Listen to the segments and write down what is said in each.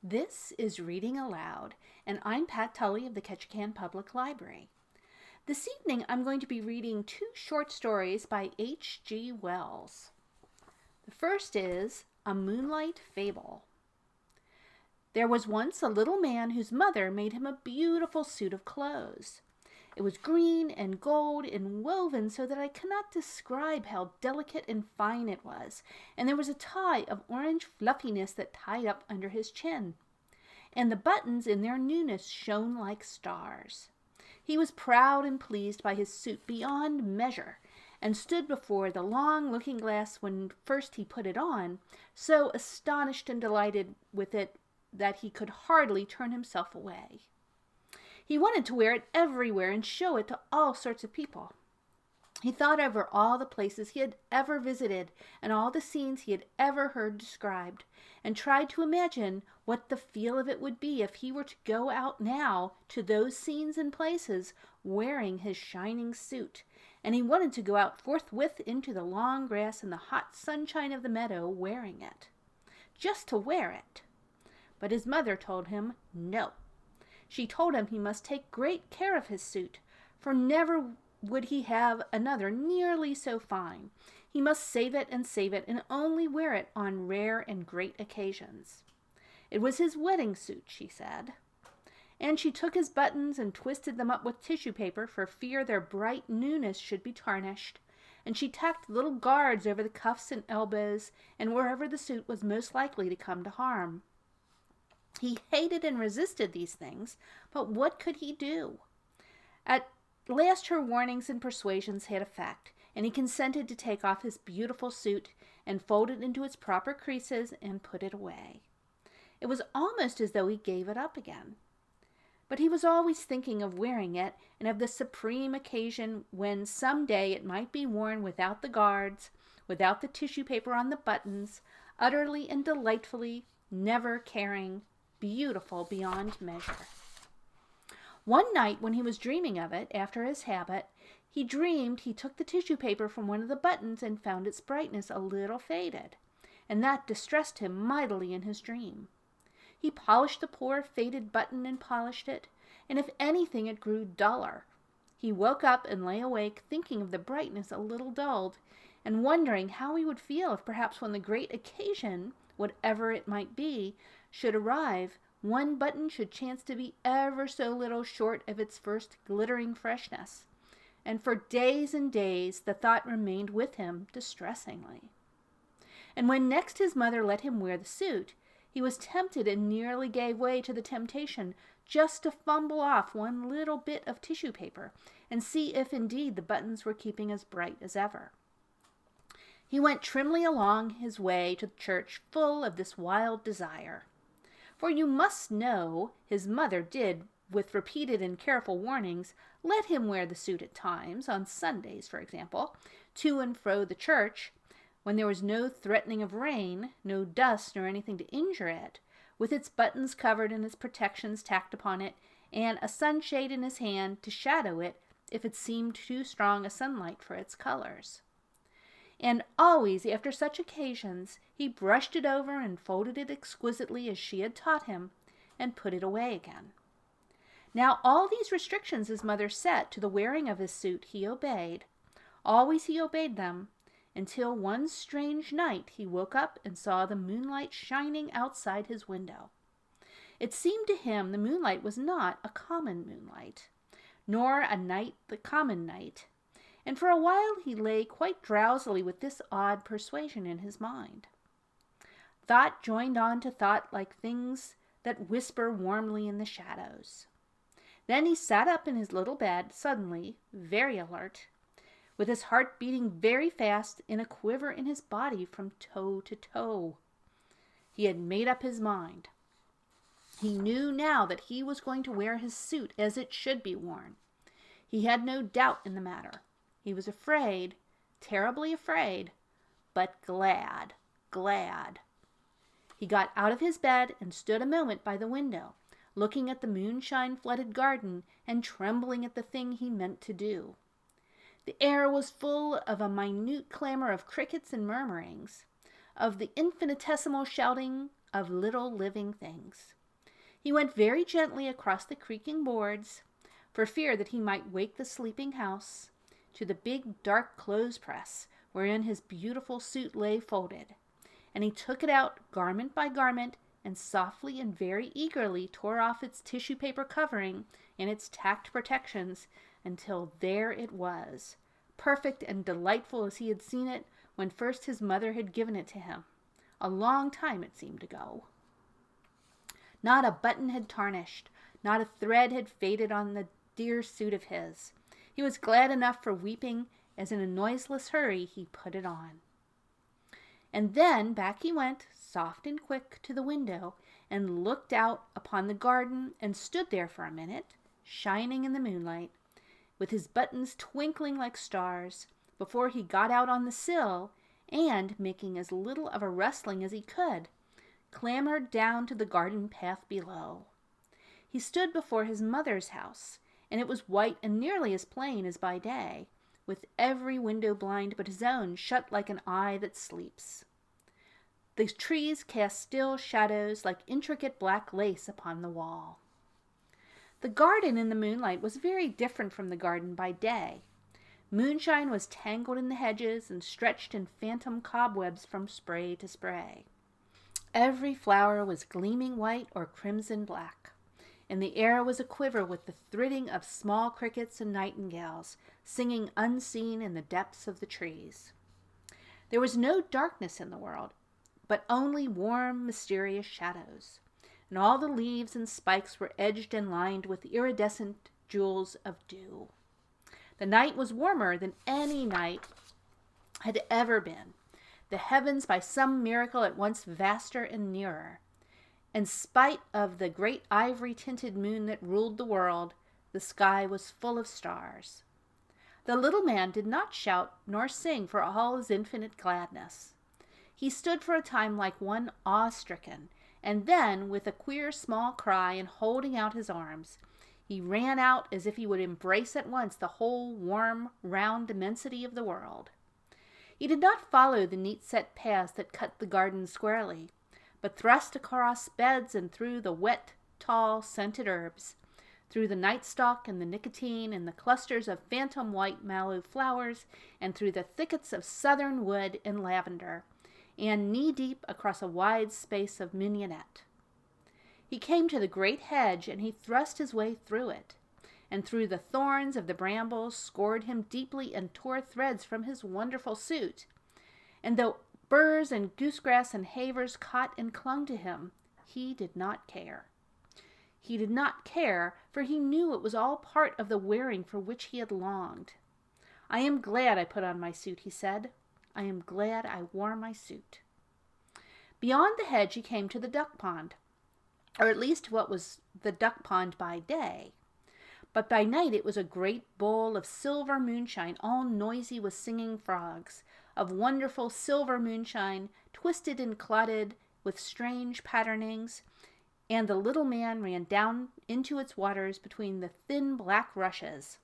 This is Reading Aloud, and I'm Pat Tully of the Ketchikan Public Library. This evening I'm going to be reading two short stories by H.G. Wells. The first is A Moonlight Fable. There was once a little man whose mother made him a beautiful suit of clothes. It was green and gold and woven so that I cannot describe how delicate and fine it was, and there was a tie of orange fluffiness that tied up under his chin, and the buttons in their newness shone like stars. He was proud and pleased by his suit beyond measure, and stood before the long looking-glass when first he put it on, so astonished and delighted with it that he could hardly turn himself away. He wanted to wear it everywhere and show it to all sorts of people. He thought over all the places he had ever visited and all the scenes he had ever heard described, and tried to imagine what the feel of it would be if he were to go out now to those scenes and places wearing his shining suit, and he wanted to go out forthwith into the long grass and the hot sunshine of the meadow wearing it, just to wear it. But his mother told him no. She told him he must take great care of his suit, for never would he have another nearly so fine. He must save it and only wear it on rare and great occasions. It was his wedding suit, she said. And she took his buttons and twisted them up with tissue paper for fear their bright newness should be tarnished, and she tacked little guards over the cuffs and elbows and wherever the suit was most likely to come to harm. He hated and resisted these things, but what could he do? At last her warnings and persuasions had effect, and he consented to take off his beautiful suit and fold it into its proper creases and put it away. It was almost as though he gave it up again. But he was always thinking of wearing it and of the supreme occasion when some day it might be worn without the guards, without the tissue paper on the buttons, utterly and delightfully, never caring, beautiful beyond measure. One night when he was dreaming of it, after his habit, he dreamed he took the tissue paper from one of the buttons and found its brightness a little faded, and that distressed him mightily in his dream. He polished the poor faded button and polished it, and if anything it grew duller. He woke up and lay awake thinking of the brightness a little dulled, and wondering how he would feel if perhaps when the great occasion, whatever it might be, should arrive, one button should chance to be ever so little short of its first glittering freshness. And for days and days the thought remained with him distressingly. And when next his mother let him wear the suit, he was tempted and nearly gave way to the temptation just to fumble off one little bit of tissue paper and see if indeed the buttons were keeping as bright as ever. He went trimly along his way to church full of this wild desire. For you must know his mother did, with repeated and careful warnings, let him wear the suit at times, on Sundays, for example, to and fro the church, when there was no threatening of rain, no dust nor anything to injure it, with its buttons covered and its protections tacked upon it, and a sunshade in his hand to shadow it if it seemed too strong a sunlight for its colors. And always after such occasions he brushed it over and folded it exquisitely as she had taught him, and put it away again. Now all these restrictions his mother set to the wearing of his suit he obeyed. Always he obeyed them, until one strange night he woke up and saw the moonlight shining outside his window. It seemed to him the moonlight was not a common moonlight, nor a night the common night, and for a while he lay quite drowsily with this odd persuasion in his mind. Thought joined on to thought like things that whisper warmly in the shadows. Then he sat up in his little bed, suddenly, very alert, with his heart beating very fast and a quiver in his body from toe to toe. He had made up his mind. He knew now that he was going to wear his suit as it should be worn. He had no doubt in the matter. He was afraid, terribly afraid, but glad, glad. He got out of his bed and stood a moment by the window, looking at the moonshine-flooded garden and trembling at the thing he meant to do. The air was full of a minute clamor of crickets and murmurings, of the infinitesimal shouting of little living things. He went very gently across the creaking boards, for fear that he might wake the sleeping house, to the big dark clothes press wherein his beautiful suit lay folded, and he took it out garment by garment and softly and very eagerly tore off its tissue paper covering and its tacked protections until there it was, perfect and delightful as he had seen it when first his mother had given it to him. A long time it seemed ago. Not a button had tarnished, not a thread had faded on the dear suit of his. He was glad enough for weeping as in a noiseless hurry he put it on. And then back he went, soft and quick, to the window, and looked out upon the garden and stood there for a minute, shining in the moonlight, with his buttons twinkling like stars, before he got out on the sill and, making as little of a rustling as he could, clambered down to the garden path below. He stood before his mother's house, and it was white and nearly as plain as by day, with every window blind but his own shut like an eye that sleeps. The trees cast still shadows like intricate black lace upon the wall. The garden in the moonlight was very different from the garden by day. Moonshine was tangled in the hedges and stretched in phantom cobwebs from spray to spray. Every flower was gleaming white or crimson black, and the air was aquiver with the thridding of small crickets and nightingales, singing unseen in the depths of the trees. There was no darkness in the world, but only warm, mysterious shadows, and all the leaves and spikes were edged and lined with iridescent jewels of dew. The night was warmer than any night had ever been, the heavens by some miracle at once vaster and nearer. In spite of the great ivory-tinted moon that ruled the world, the sky was full of stars. The little man did not shout nor sing for all his infinite gladness. He stood for a time like one awe-stricken, and then, with a queer small cry and holding out his arms, he ran out as if he would embrace at once the whole warm, round immensity of the world. He did not follow the neat-set paths that cut the garden squarely, but thrust across beds and through the wet, tall, scented herbs, through the nightstock and the nicotine and the clusters of phantom white mallow flowers, and through the thickets of southern wood and lavender, and knee-deep across a wide space of mignonette. He came to the great hedge, and he thrust his way through it, and through the thorns of the brambles scored him deeply and tore threads from his wonderful suit. And though burrs and goosegrass and havers caught and clung to him, he did not care. He did not care, for he knew it was all part of the wearing for which he had longed. "I am glad I put on my suit," he said. "I am glad I wore my suit." Beyond the hedge he came to the duck pond, or at least what was the duck pond by day. But by night it was a great bowl of silver moonshine, all noisy with singing frogs, of wonderful silver moonshine, twisted and clotted with strange patternings, and the little man ran down into its waters between the thin black rushes,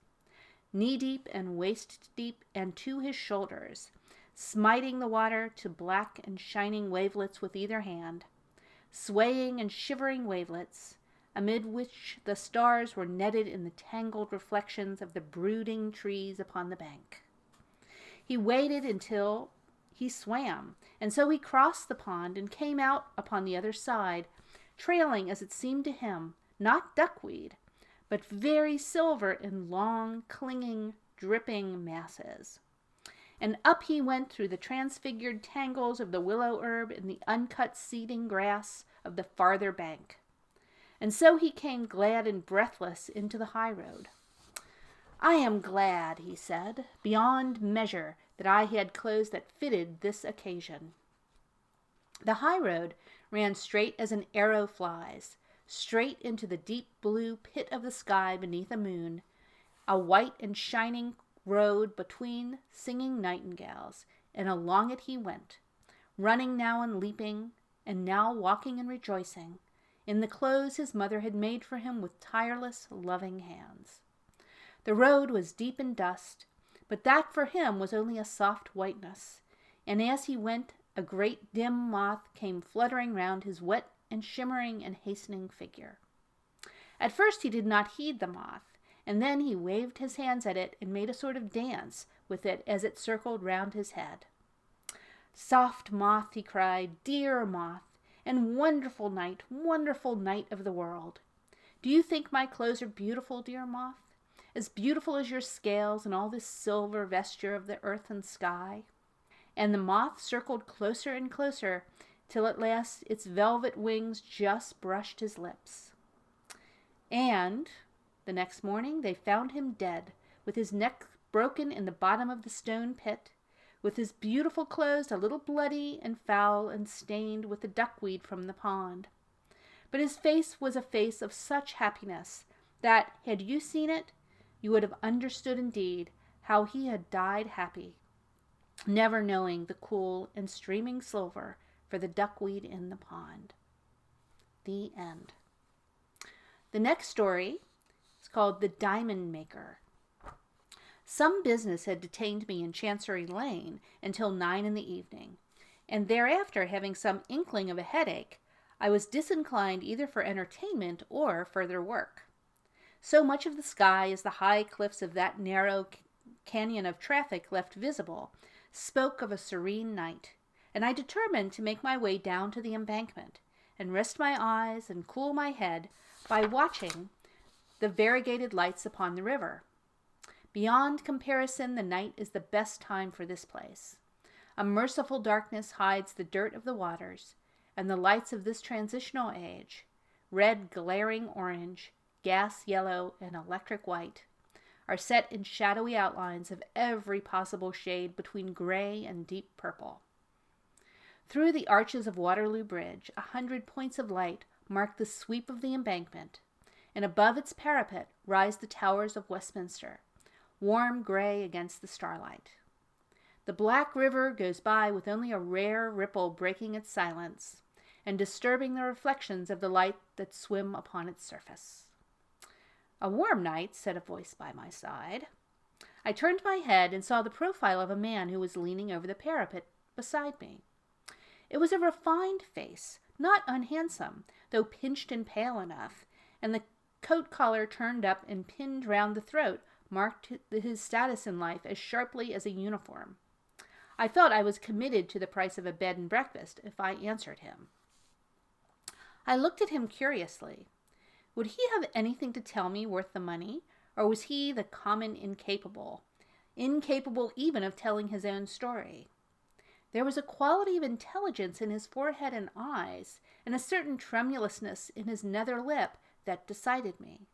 knee-deep and waist-deep and to his shoulders, smiting the water to black and shining wavelets with either hand, swaying and shivering wavelets, amid which the stars were netted in the tangled reflections of the brooding trees upon the bank. He waited until he swam, and so he crossed the pond and came out upon the other side, trailing, as it seemed to him, not duckweed, but very silver in long, clinging, dripping masses. And up he went through the transfigured tangles of the willow herb and the uncut seeding grass of the farther bank. And so he came glad and breathless into the high road. "I am glad," he said, "beyond measure, that I had clothes that fitted this occasion." The high road ran straight as an arrow flies, straight into the deep blue pit of the sky beneath a moon, a white and shining road between singing nightingales, and along it he went, running now and leaping, and now walking and rejoicing, in the clothes his mother had made for him with tireless, loving hands. The road was deep in dust, but that for him was only a soft whiteness, and as he went, A great dim moth came fluttering round his wet and shimmering and hastening figure. At first he did not heed the moth, and then he waved his hands at it and made a sort of dance with it as it circled round his head. "Soft moth," he cried, "dear moth, and wonderful night of the world. Do you think my clothes are beautiful, dear moth? As beautiful as your scales and all this silver vesture of the earth and sky?" And the moth circled closer and closer, till at last its velvet wings just brushed his lips. And the next morning they found him dead, with his neck broken in the bottom of the stone pit, with his beautiful clothes a little bloody and foul and stained with the duckweed from the pond. But his face was a face of such happiness that, had you seen it, you would have understood indeed how he had died happy, never knowing the cool and streaming silver for the duckweed in the pond. The end. The next story is called The Diamond Maker. Some business had detained me in Chancery Lane until 9 in the evening, and thereafter, having some inkling of a headache, I was disinclined either for entertainment or further work. So much of the sky as the high cliffs of that narrow canyon of traffic left visible spoke of a serene night, and I determined to make my way down to the embankment and rest my eyes and cool my head by watching the variegated lights upon the river. Beyond comparison, the night is the best time for this place. A merciful darkness hides the dirt of the waters, and the lights of this transitional age, red glaring orange, gas yellow, and electric white, are set in shadowy outlines of every possible shade between gray and deep purple. Through the arches of Waterloo Bridge, 100 points of light mark the sweep of the embankment, and above its parapet rise the towers of Westminster, warm gray against the starlight. The black river goes by with only a rare ripple breaking its silence and disturbing the reflections of the light that swim upon its surface. "A warm night," said a voice by my side. I turned my head and saw the profile of a man who was leaning over the parapet beside me. It was a refined face, not unhandsome, though pinched and pale enough, and the coat collar turned up and pinned round the throat marked his status in life as sharply as a uniform. I felt I was committed to the price of a bed and breakfast if I answered him. I looked at him curiously. Would he have anything to tell me worth the money, or was he the common incapable even of telling his own story? There was a quality of intelligence in his forehead and eyes, and a certain tremulousness in his nether lip that decided me.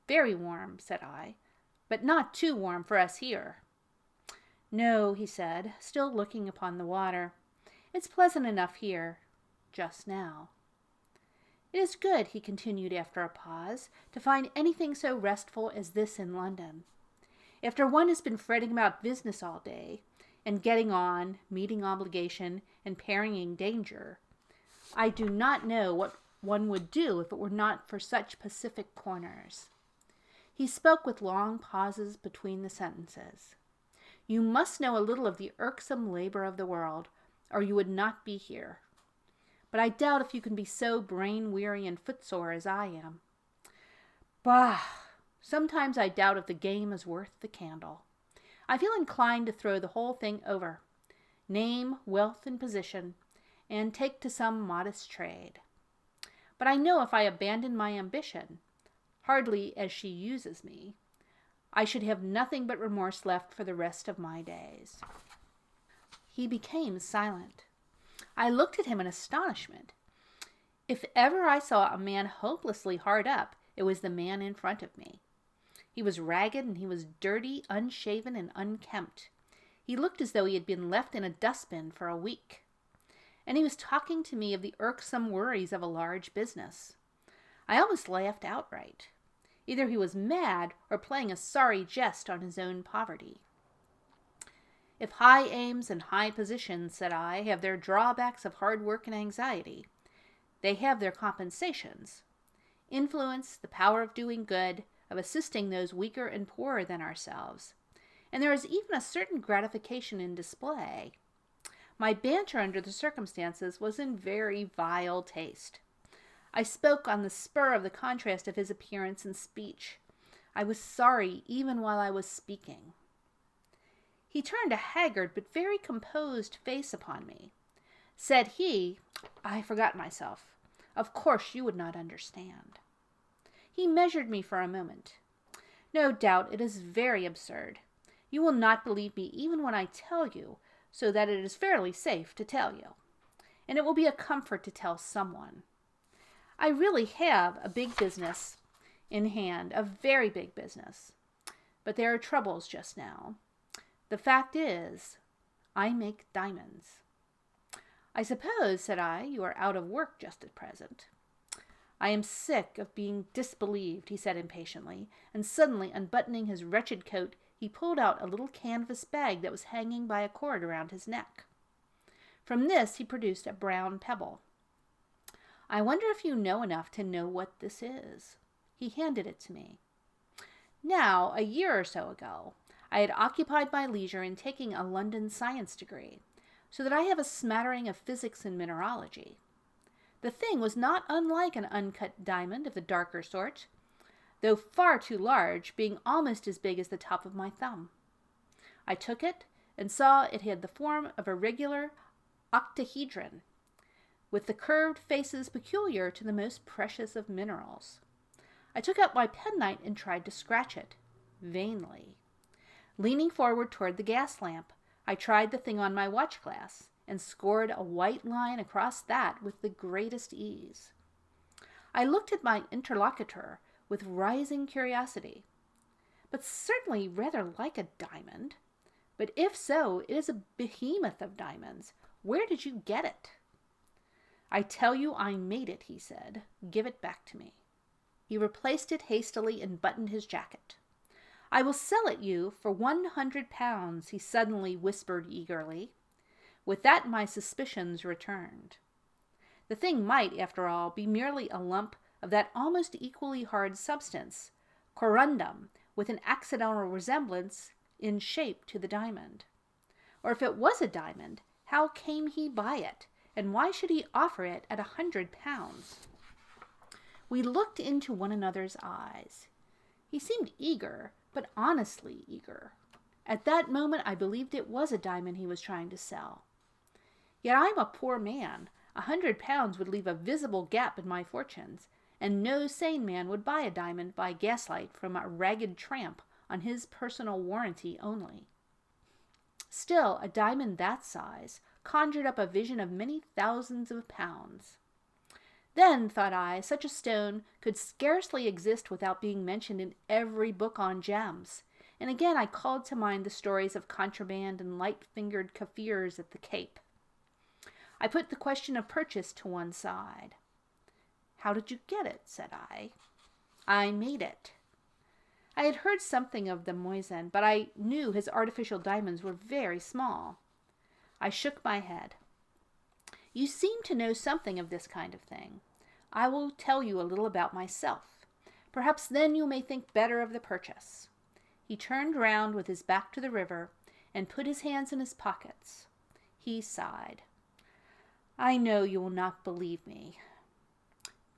"Very warm," said I, "but not too warm for us here." "No," he said, still looking upon the water. "It's pleasant enough here, just now." "It is good," he continued after a pause, "to find anything so restful as this in London. After one has been fretting about business all day, and getting on, meeting obligation, and parrying danger, I do not know what one would do if it were not for such pacific corners." He spoke with long pauses between the sentences. "You must know a little of the irksome labor of the world, or you would not be here. But I doubt if you can be so brain-weary and footsore as I am. Bah! Sometimes I doubt if the game is worth the candle. I feel inclined to throw the whole thing over, name, wealth, and position, and take to some modest trade. But I know if I abandon my ambition, hardly as she uses me, I should have nothing but remorse left for the rest of my days." He became silent. I looked at him in astonishment. If ever I saw a man hopelessly hard up, it was the man in front of me. He was ragged, and he was dirty, unshaven, and unkempt. He looked as though he had been left in a dustbin for a week. And he was talking to me of the irksome worries of a large business. I almost laughed outright. Either he was mad or playing a sorry jest on his own poverty. "If high aims and high positions," said I, "have their drawbacks of hard work and anxiety, they have their compensations. Influence, the power of doing good, of assisting those weaker and poorer than ourselves. And there is even a certain gratification in display. My banter under the circumstances was in very vile taste. I spoke on the spur of the contrast of his appearance and speech. I was sorry even while I was speaking. He turned a haggard but very composed face upon me. Said he, "I forgot myself. Of course you would not understand." He measured me for a moment. "No doubt it is very absurd. You will not believe me even when I tell you, so that it is fairly safe to tell you. And it will be a comfort to tell someone. I really have a big business in hand, a very big business. But there are troubles just now. The fact is, I make diamonds." "I suppose," said I, "you are out of work just at present." "I am sick of being disbelieved," he said impatiently, and suddenly unbuttoning his wretched coat, he pulled out a little canvas bag that was hanging by a cord around his neck. From this he produced a brown pebble. "I wonder if you know enough to know what this is." He handed it to me. Now, a year or so ago, I had occupied my leisure in taking a London science degree, so that I have a smattering of physics and mineralogy. The thing was not unlike an uncut diamond of the darker sort, though far too large, being almost as big as the top of my thumb. I took it and saw it had the form of a regular octahedron, with the curved faces peculiar to the most precious of minerals. I took out my penknife and tried to scratch it, vainly. Leaning forward toward the gas lamp, I tried the thing on my watch glass, and scored a white line across that with the greatest ease. I looked at my interlocutor with rising curiosity. "But certainly rather like a diamond. But if so, it is a behemoth of diamonds. Where did you get it?" "I tell you I made it," he said. "Give it back to me." He replaced it hastily and buttoned his jacket. "I will sell it you for £100, he suddenly whispered eagerly. With that my suspicions returned. The thing might, after all, be merely a lump of that almost equally hard substance, corundum, with an accidental resemblance in shape to the diamond. Or if it was a diamond, how came he by it, and why should he offer it at £100? We looked into one another's eyes. He seemed eager, but honestly eager. At that moment I believed it was a diamond he was trying to sell. Yet I am a poor man. £100 would leave a visible gap in my fortunes, and no sane man would buy a diamond by gaslight from a ragged tramp on his personal warranty only. Still, a diamond that size conjured up a vision of many thousands of pounds. Then, thought I, such a stone could scarcely exist without being mentioned in every book on gems, and again I called to mind the stories of contraband and light-fingered Kafirs at the Cape. I put the question of purchase to one side. "How did you get it?" said I. "I made it." I had heard something of the Moisen, but I knew his artificial diamonds were very small. I shook my head. "You seem to know something of this kind of thing. I will tell you a little about myself. Perhaps then you may think better of the purchase." He turned round with his back to the river and put his hands in his pockets. He sighed. "I know you will not believe me."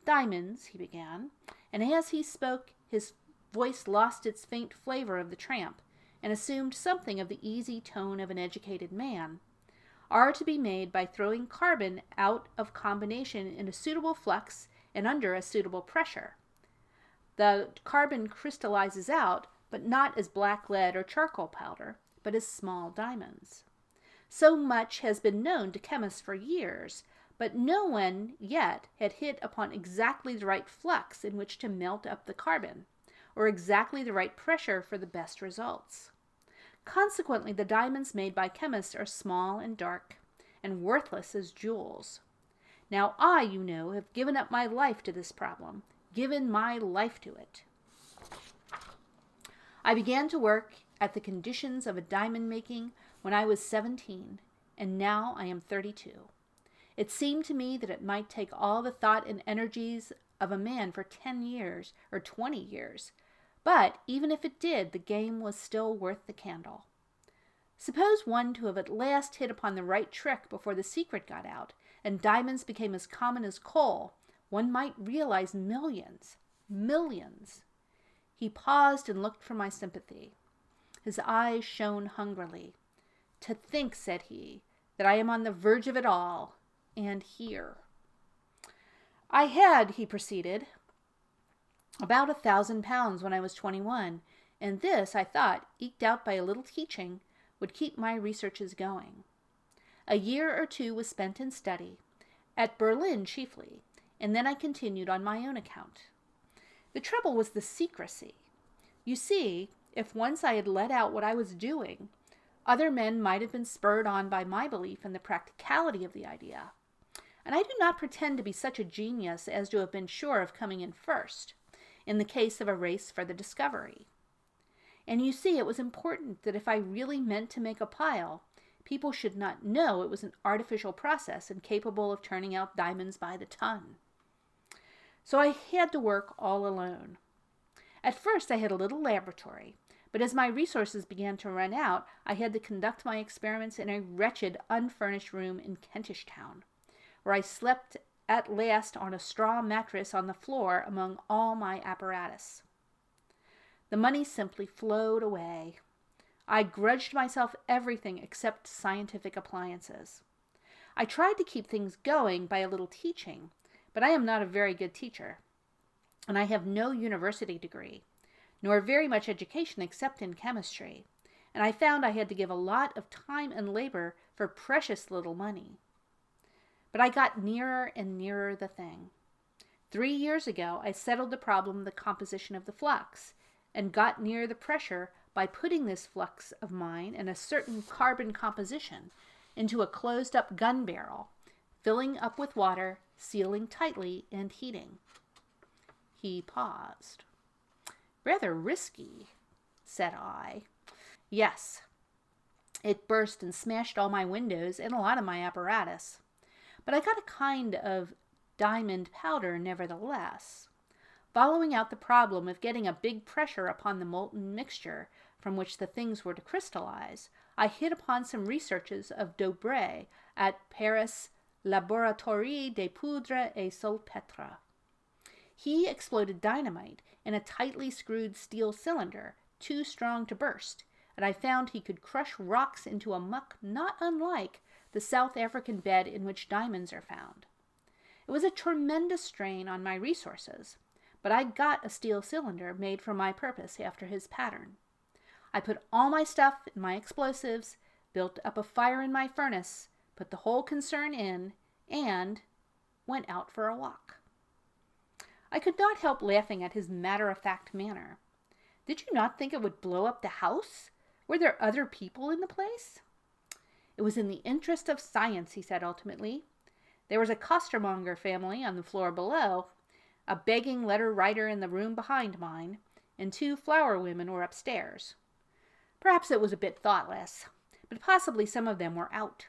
"Diamonds," he began, and as he spoke his voice lost its faint flavor of the tramp and assumed something of the easy tone of an educated man, "are to be made by throwing carbon out of combination in a suitable flux and under a suitable pressure. The carbon crystallizes out, but not as black lead or charcoal powder, but as small diamonds. So much has been known to chemists for years, but no one yet had hit upon exactly the right flux in which to melt up the carbon, or exactly the right pressure for the best results. Consequently, the diamonds made by chemists are small and dark, and worthless as jewels. Now I, you know, have given up my life to this problem, given my life to it. I began to work at the conditions of a diamond making when I was 17, and now I am 32. It seemed to me that it might take all the thought and energies of a man for 10 years or 20 years, but even if it did, the game was still worth the candle. Suppose one to have at last hit upon the right trick before the secret got out, and diamonds became as common as coal, one might realize millions. Millions. He paused and looked for my sympathy. His eyes shone hungrily. To think, said he, that I am on the verge of it all, and here. I had, he proceeded, about £1,000 when I was 21, and this, I thought, eked out by a little teaching, would keep my researches going. A year or two was spent in study, at Berlin chiefly, and then I continued on my own account. The trouble was the secrecy. You see, if once I had let out what I was doing, other men might have been spurred on by my belief in the practicality of the idea. And I do not pretend to be such a genius as to have been sure of coming in first, in the case of a race for the discovery. And you see, it was important that if I really meant to make a pile, people should not know it was an artificial process and capable of turning out diamonds by the ton. So I had to work all alone. At first I had a little laboratory, but as my resources began to run out, I had to conduct my experiments in a wretched, unfurnished room in Kentish Town, where I slept at last on a straw mattress on the floor among all my apparatus. The money simply flowed away. I grudged myself everything except scientific appliances. I tried to keep things going by a little teaching, but I am not a very good teacher, and I have no university degree, nor very much education except in chemistry, and I found I had to give a lot of time and labor for precious little money. But I got nearer and nearer the thing. 3 years ago, I settled the problem of the composition of the flux, and got near the pressure by putting this flux of mine and a certain carbon composition into a closed-up gun barrel, filling up with water, sealing tightly, and heating. He paused. Rather risky, said I. Yes. It burst and smashed all my windows and a lot of my apparatus. But I got a kind of diamond powder nevertheless. Following out the problem of getting a big pressure upon the molten mixture from which the things were to crystallize, I hit upon some researches of Dobré at Paris Laboratoire des Poudres et Salpêtres. He exploded dynamite in a tightly screwed steel cylinder, too strong to burst, and I found he could crush rocks into a muck not unlike the South African bed in which diamonds are found. It was a tremendous strain on my resources, but I got a steel cylinder made for my purpose after his pattern. I put all my stuff in my explosives, built up a fire in my furnace, put the whole concern in, and went out for a walk. I could not help laughing at his matter-of-fact manner. Did you not think it would blow up the house? Were there other people in the place? It was in the interest of science, he said ultimately. There was a costermonger family on the floor below, a begging letter writer in the room behind mine, and 2 flower women were upstairs. Perhaps it was a bit thoughtless, but possibly some of them were out.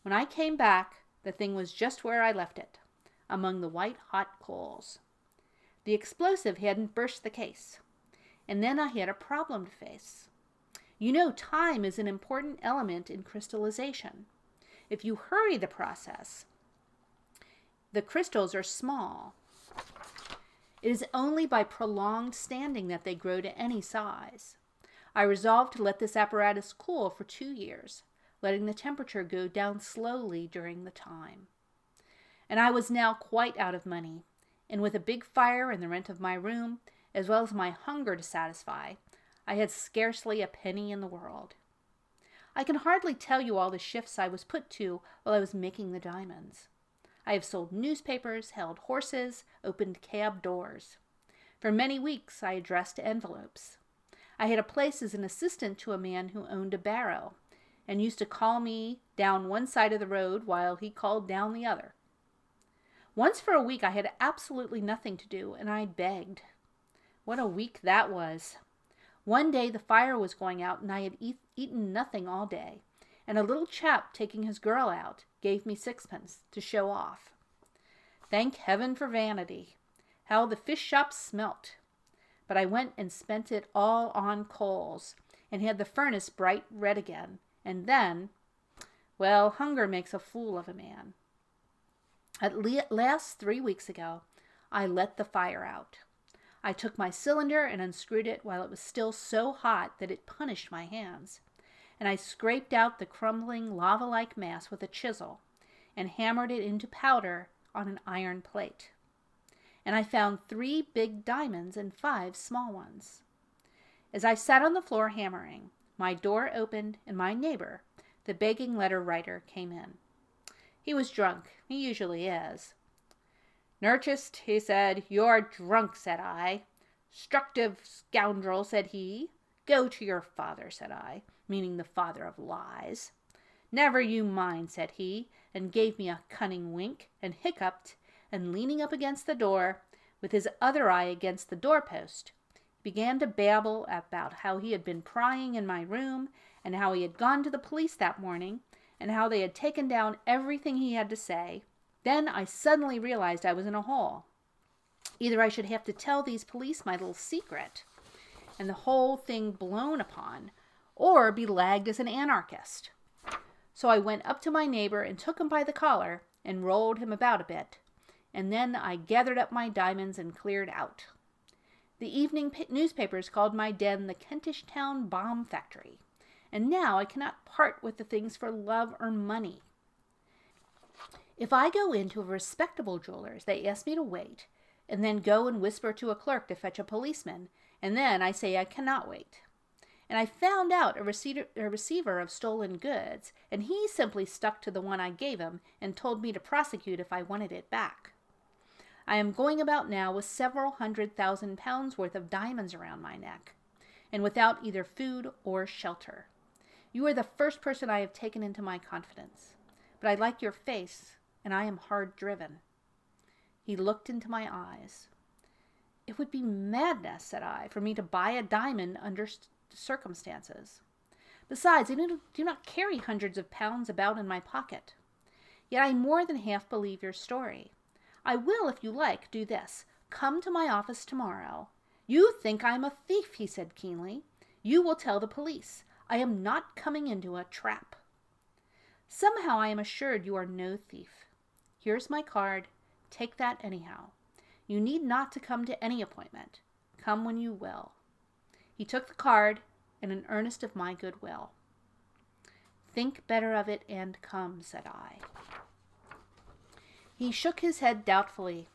When I came back, the thing was just where I left it, among the white-hot coals. The explosive hadn't burst the case, and then I had a problem to face. You know, time is an important element in crystallization. If you hurry the process, the crystals are small. It is only by prolonged standing that they grow to any size. I resolved to let this apparatus cool for 2 years, letting the temperature go down slowly during the time. And I was now quite out of money, and with a big fire and the rent of my room, as well as my hunger to satisfy, I had scarcely a penny in the world. I can hardly tell you all the shifts I was put to while I was making the diamonds. I have sold newspapers, held horses, opened cab doors. For many weeks I addressed envelopes. I had a place as an assistant to a man who owned a barrow, and used to call me down one side of the road while he called down the other. Once for a week I had absolutely nothing to do, and I begged. What a week that was! One day the fire was going out, and I had eaten nothing all day, and a little chap taking his girl out gave me 6pence to show off. Thank heaven for vanity! How the fish shop smelt! But I went and spent it all on coals, and had the furnace bright red again. And then, well, hunger makes a fool of a man. At last 3 weeks ago, I let the fire out. I took my cylinder and unscrewed it while it was still so hot that it punished my hands. And I scraped out the crumbling lava-like mass with a chisel and hammered it into powder on an iron plate. And I found 3 big diamonds and 5 small ones. As I sat on the floor hammering, my door opened and my neighbor, the begging letter writer, came in. He was drunk. He usually is. "Nurchist," he said. "You're drunk," said I. "'Structive scoundrel," said he. "Go to your father," said I, meaning the father of lies. "Never you mind," said he, and gave me a cunning wink, and hiccuped, and leaning up against the door, with his other eye against the doorpost, began to babble about how he had been prying in my room, and how he had gone to the police that morning, and how they had taken down everything he had to say. Then I suddenly realized I was in a hole. Either I should have to tell these police my little secret, and the whole thing blown upon, or be lagged as an anarchist. So I went up to my neighbor and took him by the collar and rolled him about a bit, and then I gathered up my diamonds and cleared out. The evening newspapers called my den the Kentish Town Bomb Factory, and now I cannot part with the things for love or money. If I go into a respectable jeweler's, they ask me to wait, and then go and whisper to a clerk to fetch a policeman, and then I say I cannot wait. And I found out a receiver of stolen goods, and he simply stuck to the one I gave him and told me to prosecute if I wanted it back. I am going about now with several £100,000 worth of diamonds around my neck, and without either food or shelter. You are the first person I have taken into my confidence, but I like your face, and I am hard driven. He looked into my eyes. It would be madness, said I, for me to buy a diamond under circumstances. Besides, I do not carry hundreds of pounds about in my pocket. Yet I more than half believe your story. I will, if you like, do this. Come to my office tomorrow. You think I am a thief, he said keenly. You will tell the police. I am not coming into a trap. Somehow I am assured you are no thief. Here's my card. Take that anyhow. You need not to come to any appointment. Come when you will. He took the card in an earnest of my goodwill. Think better of it and come, said I. He shook his head doubtfully.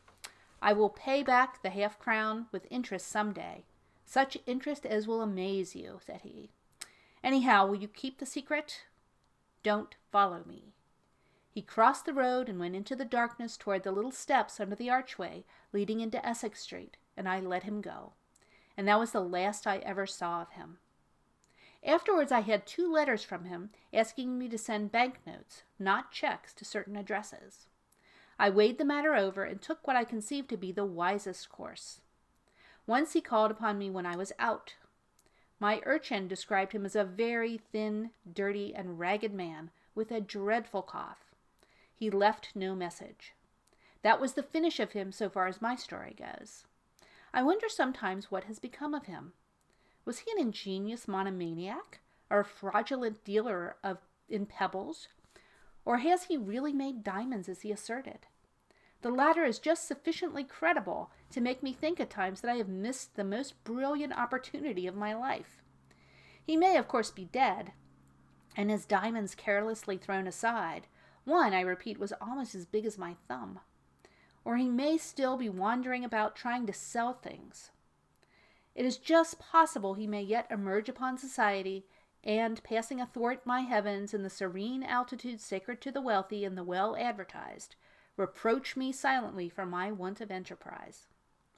I will pay back the half-crown with interest some day. Such interest as will amaze you, said he. Anyhow, will you keep the secret? Don't follow me. He crossed the road and went into the darkness toward the little steps under the archway leading into Essex Street, and I let him go. And that was the last I ever saw of him. Afterwards I had 2 letters from him asking me to send banknotes, not checks, to certain addresses. I weighed the matter over and took what I conceived to be the wisest course. Once he called upon me when I was out. My urchin described him as a very thin, dirty, and ragged man with a dreadful cough. He left no message. That was the finish of him so far as my story goes. I wonder sometimes what has become of him. Was he an ingenious monomaniac, or a fraudulent dealer in pebbles? Or has he really made diamonds as he asserted? The latter is just sufficiently credible to make me think at times that I have missed the most brilliant opportunity of my life. He may, of course, be dead, and his diamonds carelessly thrown aside. One, I repeat, was almost as big as my thumb. Or he may still be wandering about trying to sell things. It is just possible he may yet emerge upon society and, passing athwart my heavens in the serene altitude sacred to the wealthy and the well-advertised, reproach me silently for my want of enterprise.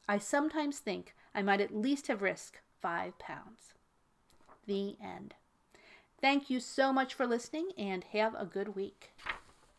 I sometimes think I might at least have risked £5. The end. Thank you so much for listening, and have a good week.